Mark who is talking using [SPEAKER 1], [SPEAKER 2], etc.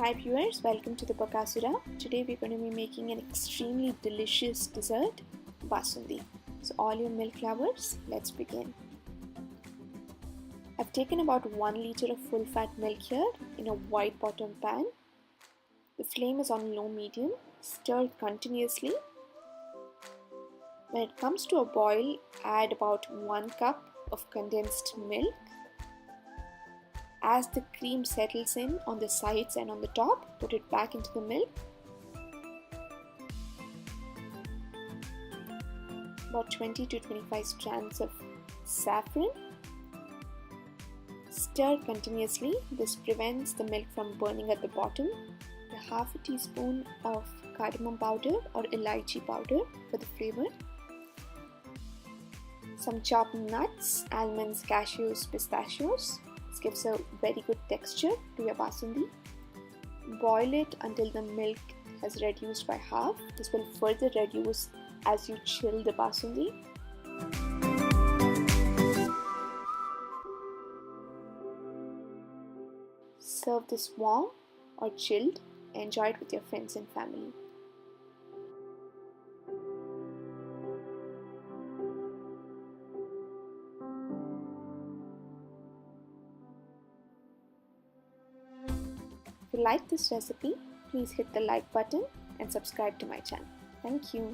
[SPEAKER 1] Hi viewers, welcome to the Bakasura. Today we're going to be making an extremely delicious dessert, Basundi. So all your milk lovers, let's begin. I've taken about 1 liter of full fat milk here in a wide bottom pan. The flame is on low medium, stir continuously. When it comes to a boil, add about 1 cup of condensed milk. As the cream settles in on the sides and on the top, put it back into the milk. About 20 to 25 strands of saffron. Stir continuously. This prevents the milk from burning at the bottom. Half a teaspoon of cardamom powder or elaichi powder for the flavor. Some chopped nuts, almonds, cashews, pistachios. This gives a very good texture to your basundi. Boil it until the milk has reduced by half. This will further reduce as you chill the basundi. Serve this warm or chilled. Enjoy it with your friends and family. If you like this recipe, please hit the like button and subscribe to my channel. Thank you.